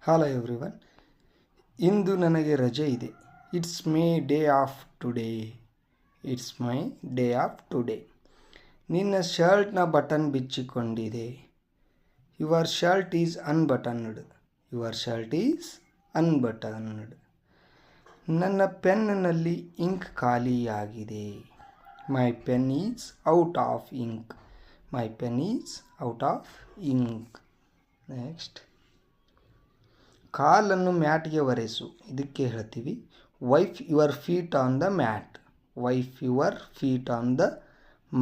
Hello everyone. ಇಂದು ನನಗೆ ರಜೆ ಇದೆ. It's my day off today. ನಿನ್ನ ಶರ್ಟ್ನ ಬಟನ್ ಬಿಚ್ಚಿಕೊಂಡಿದೆ. Your shirt is unbuttoned. ನನ್ನ ಪೆನ್ನಲ್ಲಿ ಇಂಕ್ ಖಾಲಿಯಾಗಿದೆ. My pen is out of ink. Next, ಕಾಲನ್ನು ಮ್ಯಾಟ್ಗೆ ಒರೆಸು. ಇದಕ್ಕೆ ಹೇಳ್ತೀವಿ wipe your feet on the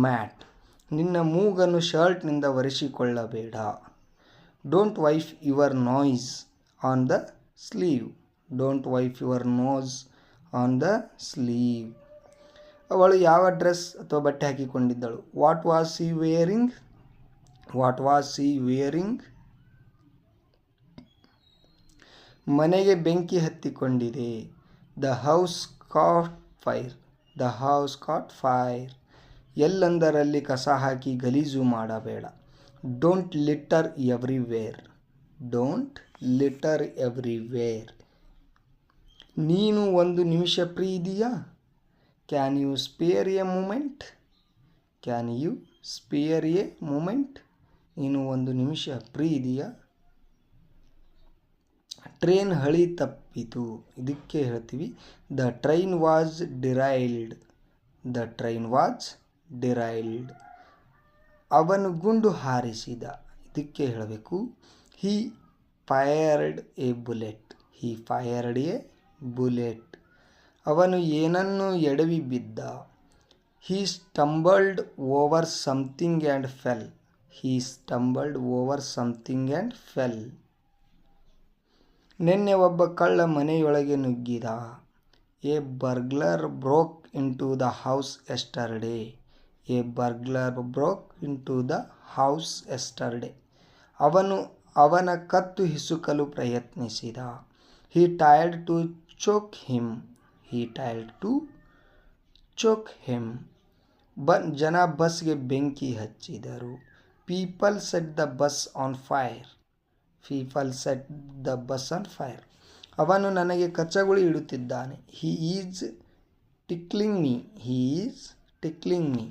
mat. ನಿನ್ನ ಮೂಗನ್ನು ಶರ್ಟ್ನಿಂದ ಒರೆಸಿಕೊಳ್ಳಬೇಡ. Don't wipe your nose on the sleeve. ಅವಳು ಯಾವ ಡ್ರೆಸ್ ಅಥವಾ ಬಟ್ಟೆ ಹಾಕಿಕೊಂಡಿದ್ದಳು? What was she wearing? ಮನೆಗೆ ಬೆಂಕಿ ಹತ್ತಿಕೊಂಡಿದೆ. The house caught fire. ಎಲ್ಲೆಂದರಲ್ಲಿ ಕಸ ಹಾಕಿ ಗಲೀಜು ಮಾಡಬೇಡ. Don't litter everywhere. ನೀನು ಒಂದು ನಿಮಿಷ ಫ್ರೀ ಇದೆಯಾ? Can you spare a moment? ನೀನು ಒಂದು ನಿಮಿಷ ಫ್ರೀ ಇದೆಯಾ? ಟ್ರೈನ್ ಹಳಿ ತಪ್ಪಿತು. ಇದಕ್ಕೆ ಹೇಳ್ತೀವಿ ದ ಟ್ರೈನ್ ವಾಸ್ ಡಿರೈಲ್ಡ್. ಅವನು ಗುಂಡು ಹಾರಿಸಿದ. ಇದಕ್ಕೆ ಹೇಳಬೇಕು ಹಿ ಫೈರ್ಡ್ ಎ ಬುಲೆಟ್. ಅವನು ಏನನ್ನು ಎಡವಿ ಬಿದ್ದ. He stumbled over something and fell. ನಿನ್ನೆ ಒಬ್ಬ ಕಳ್ಳ ಮನೆಯೊಳಗೆ ನುಗ್ಗಿದ. A burglar broke into the house yesterday. ಅವನು ಅವನ ಕತ್ತು ಹಿಸುಕಲು ಪ್ರಯತ್ನಿಸಿದ. He tried to choke him. ಜನ ಬಸ್ಗೆ ಬೆಂಕಿ ಹಚ್ಚಿದರು. People set the bus on fire. ಅವನು ನನಗೆ ಕಚ್ಚಗುಳಿ ಇಡುತ್ತಿದ್ದಾನೆ. He is tickling me.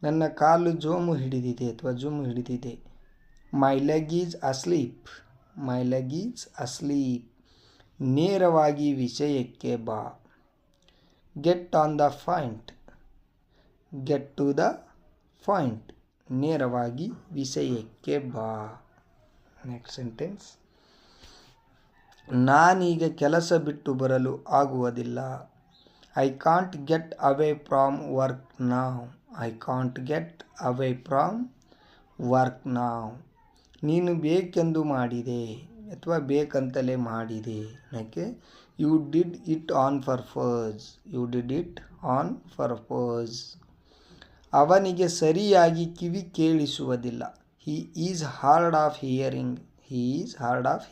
ನನ್ನ ಕಾಲು ಜುಮ್ಮು ಹಿಡಿದಿದೆ. My leg is asleep. ನೇರವಾಗಿ ವಿಷಯಕ್ಕೆ ಬಾ. Get to the point. ನೇರವಾಗಿ ವಿಷಯಕ್ಕೆ ಬಾ. ನೆಕ್ಸ್ಟ್ ಸೆಂಟೆನ್ಸ್, ನಾನೀಗ ಕೆಲಸ ಬಿಟ್ಟು ಬರಲು ಆಗುವುದಿಲ್ಲ. I can't get away from work now. ನೀನು ಬೇಕೆಂದು ಮಾಡಿದೆ ಅಥವಾ ಬೇಕಂತಲೇ ಮಾಡಿದೆ. ನನಗೆ you did it on purpose. ಅವನಿಗೆ ಸರಿಯಾಗಿ ಕಿವಿ ಕೇಳಿಸುವುದಿಲ್ಲ. He is hard of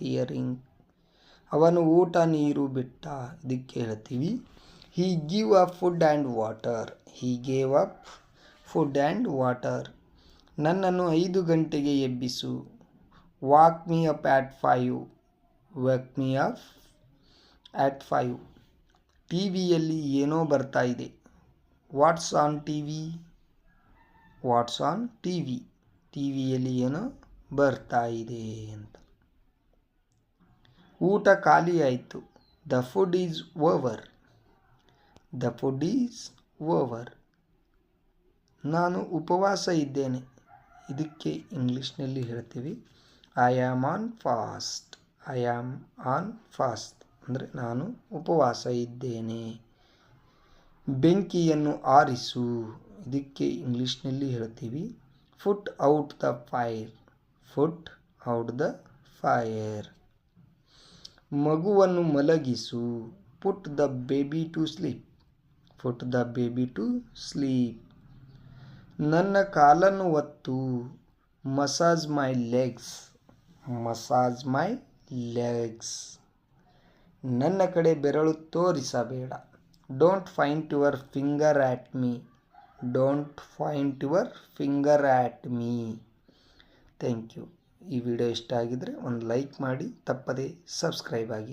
hearing. ಅವನು ಊಟ ನೀರು ಬಿಟ್ಟ. ಇದಕ್ಕೆ ಹೇಳ್ತೀವಿ he gave up food and water. ನನ್ನನ್ನು 5 ಗಂಟೆಗೆ ಎಬ್ಬಿಸು. Wake me up at 5. ಟಿವಿಯಲ್ಲಿ ಏನೋ ಬರ್ತಾ ಇದೆ. What's on TV. ಟಿವಿಯಲ್ಲಿ ಏನೋ ಬರ್ತಾ ಇದೆ ಅಂತ. ಊಟ ಖಾಲಿ ಆಯಿತು. The food is over. ನಾನು ಉಪವಾಸ ಇದ್ದೇನೆ. ಇದಕ್ಕೆ ಇಂಗ್ಲೀಷ್ನಲ್ಲಿ ಹೇಳ್ತೀವಿ ಐ ಆಮ್ ಆನ್ ಫಾಸ್ಟ್. ಅಂದರೆ ನಾನು ಉಪವಾಸ ಇದ್ದೇನೆ. ಬೆಂಕಿಯನ್ನು ಆರಿಸು. ಇದಕ್ಕೆ ಇಂಗ್ಲೀಷ್ನಲ್ಲಿ ಹೇಳ್ತೀವಿ ಪುಟ್ ಔಟ್ ದ ಫೈರ್. ಮಗುವನ್ನು ಮಲಗಿಸು. Put the baby to sleep. ನನ್ನ ಕಾಲನ್ನು ಒತ್ತು. Massage my legs. ನನ್ನ ಕಡೆ ಬೆರಳು ತೋರಿಸಬೇಡ. Don't point your finger at me. Thank you. ಈ ವಿಡಿಯೋ ಇಷ್ಟ ಆಗಿದ್ದರೆ ಒಂದು ಲೈಕ್ ಮಾಡಿ, ತಪ್ಪದೇ ಸಬ್ಸ್ಕ್ರೈಬ್ ಆಗಿ.